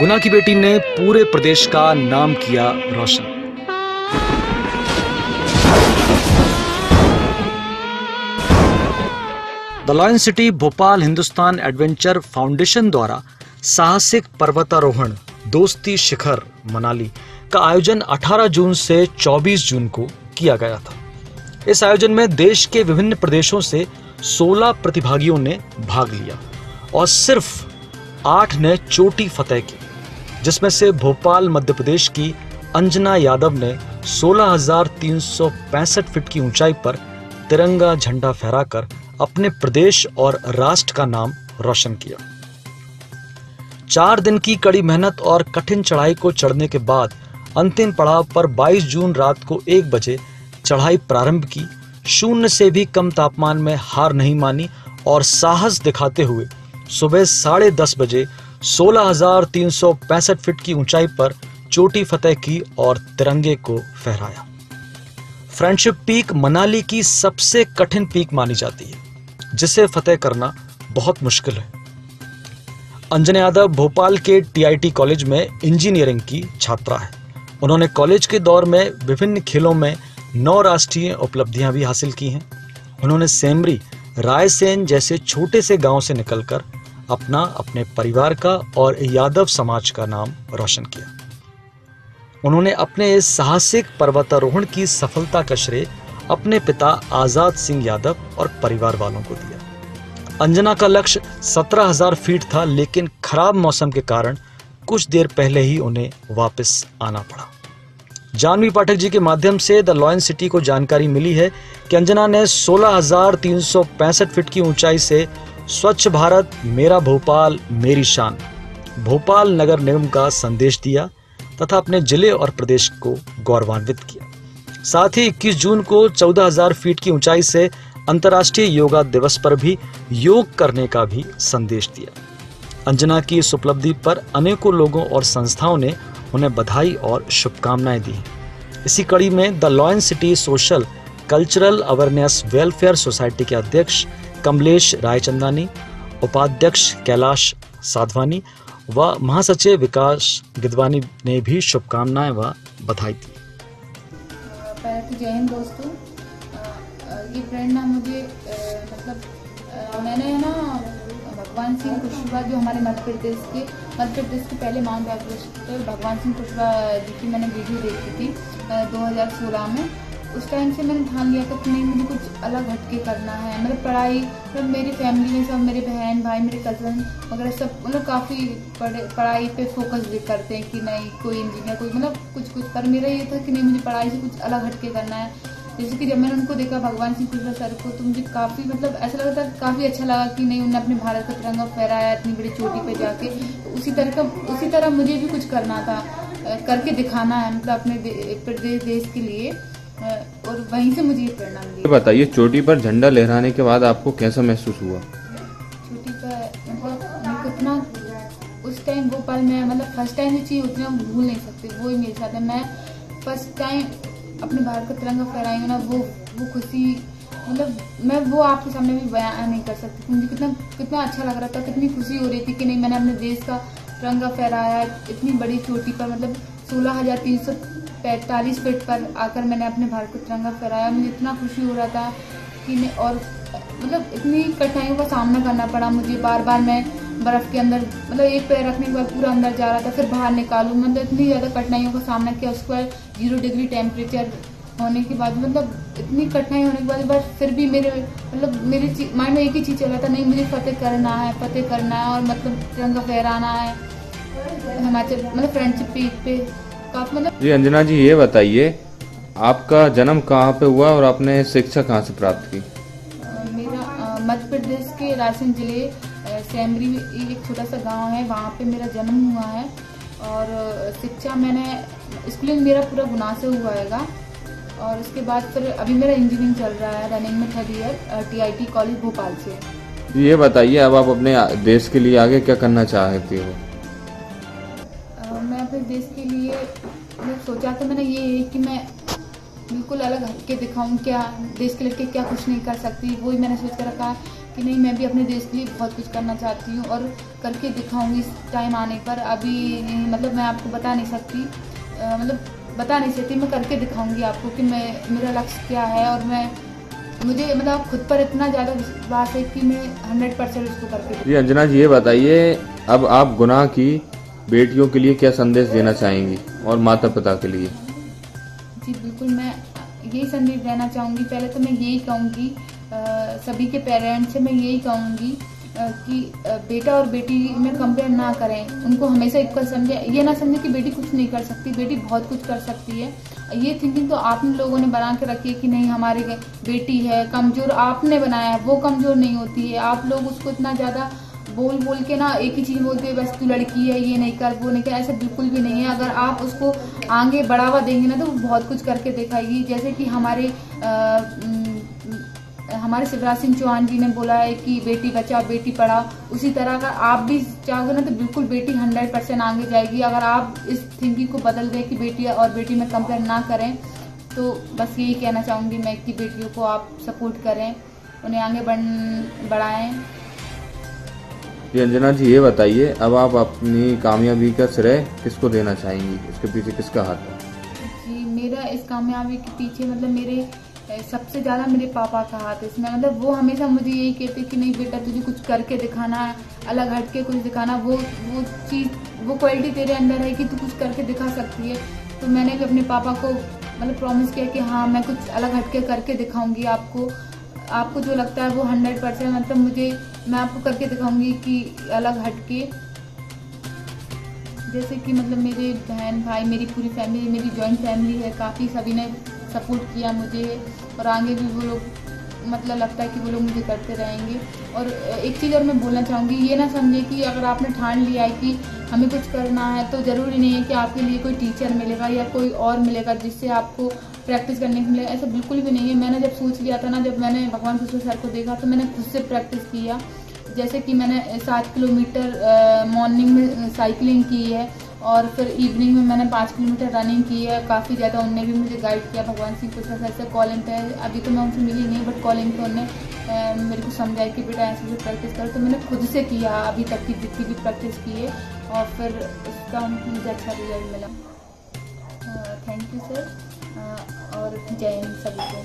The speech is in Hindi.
गुना की बेटी ने पूरे प्रदेश का नाम किया रोशन। The lion city Bhopal Hindustan adventure foundation द्वारा साहसिक पर्वतारोहण दोस्ती शिखर मनाली का आयोजन 18 जून से 24 जून को किया गया था। इस आयोजन में देश के विभिन्न प्रदेशों से 16 प्रतिभागियों ने भाग लिया और सिर्फ 8 ने चोटी फतेह की, जिसमें से भोपाल मध्य प्रदेश की अंजना यादव ने 16,365 फीट की ऊंचाई पर तिरंगा झंडा फहराकर अपने प्रदेश और राष्ट्र का नाम रोशन किया। 4 दिन की कड़ी मेहनत और कठिन चढ़ाई को चढ़ने के बाद अंतिम पड़ाव पर 22 जून रात को 1 बजे चढ़ाई प्रारंभ की। 0 से भी कम तापमान में हार नहीं मानी और साहस दिखाते हुए सुबह 10:30 बजे 16,365 फीट की ऊंचाई पर चोटी फतेह की और तिरंगे को फहराया। फ्रेंडशिप पीक मनाली की सबसे कठिन पीक मानी जाती है, जिसे फतेह करना बहुत मुश्किल है। अंजना यादव भोपाल के TIT कॉलेज में इंजीनियरिंग की छात्रा है। उन्होंने कॉलेज के दौर में विभिन्न खेलों में 9 राष्ट्रीय उपलब्धियां भी हासिल की हैं। उन्होंने सेमरी, रायसेन जैसे छोटे से गांव से निकलकर अपने परिवार का और यादव समाज का नाम रोशन किया। उन्होंने अपने इस साहसिक पर्वतारोहण की सफलता का श्रेय अपने पिता आजाद सिंह यादव और परिवार वालों को दिया। अंजना का लक्ष्य 17,000 फीट था, लेकिन खराब मौसम के कारण कुछ देर पहले ही उन्हें वापस आना पड़ा। जानवी पाठक जी के माध्यम से द लॉयन सिटी को जानकारी मिली है कि अंजना ने 16,365 फीट की ऊंचाई से स्वच्छ भारत मेरा भोपाल मेरी शान भोपाल नगर निगम का संदेश दिया तथा अपने जिले और प्रदेश को गौरवान्वित किया। साथ ही 21 जून को 14,000 फीट की ऊंचाई से अंतर्राष्ट्रीय योगा दिवस पर भी योग करने का भी संदेश दिया। अंजना की इस उपलब्धि पर अनेकों लोगों और संस्थाओं ने उन्हें बधाई और शुभकामनाएं दी। इसी कड़ी में the lion city social cultural awareness welfare society के अध्यक्ष कमलेश रायचंदानी, उपाध्यक्ष कैलाश साधवानी व महासचिव विकास गिदवानी ने भी शुभकामनाएं व बधाई दी। पहले तो जय हिंद दोस्तों। ये प्रेरणा मुझे मैंने ना भगवान सिंह कुशवाहा जो हमारे मध्य प्रदेश के पहले माउंट एवरेस्ट भगवान सिंह कुशवाहा जी की मैंने वीडियो देखी थी 2016 में। उस टाइम से मैंने ठान लिया था कि नहीं, मुझे कुछ अलग हटके करना है। मतलब पढ़ाई, मतलब मेरी फैमिली में सब मेरे बहन भाई मेरे कज़न वगैरह सब मतलब काफ़ी पढ़ाई पे फोकस भी करते हैं कि नहीं कोई इंजीनियर कोई मतलब कुछ पर मेरा ये था कि नहीं, मुझे पढ़ाई से कुछ अलग हटके करना है। जैसे कि जब मैंने उनको देखा भगवान सिंह कुशवाहा सर को, तो मुझे काफ़ी मतलब ऐसा लगा था, काफ़ी अच्छा लगा कि नहीं उन्होंने अपने भारत का तिरंगा फहराया इतनी बड़ी चोटी पे जाके। तो उसी तरह मुझे भी कुछ करना था, करके दिखाना है, मतलब अपने देश के लिए। और वहीं से मुझे ये प्रेरणा मिली। बताइए, चोटी पर झंडा लहराने के बाद आपको कैसा महसूस हुआ? चोटी पर मतलब मेरे को इतना उस टाइम भोपाल में मतलब फर्स्ट टाइम ये चीज़ होती है, हम भूल नहीं सकते। वो ही मेरे साथ है। मैं फर्स्ट टाइम अपने भारत का तिरंगा फहराई हूँ ना, वो खुशी मतलब मैं वो आपके सामने भी बयान नहीं कर सकती। मुझे कितना अच्छा लग रहा था, कितनी खुशी हो रही थी कि नहीं मैंने अपने देश का तिरंगा फहराया इतनी बड़ी चोटी पर। मतलब 16,345 फीट पर आकर मैंने अपने भारत को तिरंगा फहराया। मुझे इतना खुशी हो रहा था कि मैं, और मतलब इतनी कठिनाइयों का सामना करना पड़ा मुझे। बार बार मैं बर्फ़ के अंदर मतलब एक पैर रखने के बाद पूरा अंदर जा रहा था, फिर बाहर निकालूँ, मतलब इतनी ज़्यादा कठिनाइयों का सामना किया। उसके बाद 0 डिग्री टेम्परेचर होने के बाद मतलब इतनी कठिनाई होने के बाद फिर भी मेरे माइंड में एक ही चीज़ चल रहा था, नहीं मुझे फतेह करना है और मतलब तिरंगा फहराना है हिमाचल मतलब फ्रेंडशिप पीक पे मतलब। जी अंजना जी, ये बताइए आपका जन्म कहाँ पे हुआ और आपने शिक्षा कहाँ से प्राप्त की? मेरा मध्य प्रदेश के रायसेन जिले सेमरी एक छोटा सा गांव है, वहाँ पे मेरा जन्म हुआ है। और शिक्षा मैंने स्कूलिंग मेरा पूरा गुना से हुआ है। और उसके बाद फिर अभी मेरा इंजीनियरिंग चल रहा है, रनिंग में 3rd year TIT college Bhopal से। ये बताइए, अब आप अपने देश के लिए आगे क्या करना चाहती हो? मैं अपने देश के लिए सोचा तो मैंने ये है कि मैं बिल्कुल अलग हटके दिखाऊं, क्या देश के लिए क्या कुछ नहीं कर सकती, वही मैंने सोच कर रखा कि नहीं, मैं भी अपने देश के लिए बहुत कुछ करना चाहती हूँ और करके दिखाऊंगी इस टाइम आने पर। अभी मतलब मैं आपको बता नहीं सकती, मैं करके दिखाऊंगी आपको कि मेरा लक्ष्य क्या है। और मुझे मतलब खुद पर इतना ज़्यादा विश्वास है कि मैं 100% उसको करके। जी अंजना जी, ये बताइए, अब आप गुनाह की बेटियों के लिए क्या संदेश देना चाहेंगी और माता पिता के लिए? जी बिल्कुल, मैं यही संदेश देना चाहूँगी। पहले तो मैं यही कहूँगी सभी के पेरेंट्स से, मैं यही कहूँगी कि बेटा और बेटी में कंपेयर ना करें, उनको हमेशा इक्वल समझे। ये ना समझे कि बेटी कुछ नहीं कर सकती, बेटी बहुत कुछ कर सकती है। ये थिंकिंग तो आप लोगों ने बना के रखी है कि नहीं हमारी बेटी है कमज़ोर, आपने बनाया है, वो कमज़ोर नहीं होती है। आप लोग उसको इतना ज़्यादा बोल के ना एक ही चीज़ बोलते हैं, बस तू लड़की है, ये नहीं कर वो नहीं कर। ऐसा बिल्कुल भी नहीं है। अगर आप उसको आगे बढ़ावा देंगे ना तो वो बहुत कुछ करके दिखाएगी। जैसे कि हमारे शिवराज सिंह चौहान जी ने बोला है कि बेटी बचाओ बेटी पढ़ाओ, उसी तरह अगर आप भी चाहोगे ना तो बिल्कुल बेटी 100% आगे जाएगी। अगर आप इस थिंकिंग को बदल दें कि बेटी और बेटी में कंपेयर ना करें, तो बस यही कहना चाहूँगी मैं कि बेटियों को आप सपोर्ट करें, उन्हें आगे बढ़ाएं। जी अंजना जी, ये बताइए, अब आप अपनी कामयाबी का श्रेय किसको देना चाहेंगी? इसके पीछे किसका हाथ है? जी, मेरा इस कामयाबी के पीछे मतलब मेरे सबसे ज़्यादा मेरे पापा का हाथ है इसमें। मतलब वो हमेशा मुझे यही कहते कि नहीं बेटा, तुझे कुछ करके दिखाना है, अलग हट के कुछ दिखाना। वो चीज़, वो क्वालिटी तेरे अंदर है कि तू कुछ करके दिखा सकती है। तो मैंने भी अपने पापा को मतलब प्रॉमिस किया कि हाँ, मैं कुछ अलग हट के करके दिखाऊंगी। आपको जो लगता है वो 100% मतलब मैं आपको करके दिखाऊंगी कि अलग हट के। जैसे कि मतलब मेरे बहन भाई, मेरी पूरी फैमिली, मेरी जॉइंट फैमिली है, काफ़ी सभी ने सपोर्ट किया मुझे और आगे भी वो लोग मतलब लगता है कि वो लोग मुझे करते रहेंगे। और एक चीज़ और मैं बोलना चाहूँगी, ये ना समझे कि अगर आपने ठान लिया है कि हमें कुछ करना है तो ज़रूरी नहीं है कि आपके लिए कोई टीचर मिलेगा या कोई और मिलेगा जिससे आपको प्रैक्टिस करने को मिलेगा। ऐसा बिल्कुल भी नहीं है। मैंने जब सोच लिया था ना, जब मैंने भगवान खुशबू सर को देखा तो मैंने खुद से प्रैक्टिस किया। जैसे कि मैंने 7 किलोमीटर मॉर्निंग में साइकिलिंग की है और फिर इवनिंग में मैंने 5 किलोमीटर रनिंग की है। काफ़ी ज़्यादा उनने भी मुझे गाइड किया। भगवान सिंह खुशबू सर से कॉलिंग पे, अभी तो मैं उनसे मिली नहीं, बट कॉलिंग पे उन्होंने मेरे को समझाया कि बेटा ऐसे प्रैक्टिस करो। तो मैंने खुद से किया अभी तक की जितनी भी प्रैक्टिस की है और फिर उसका मुझे अच्छा रिजल्ट मिला। थैंक यू सर और जय हिंद सभी को।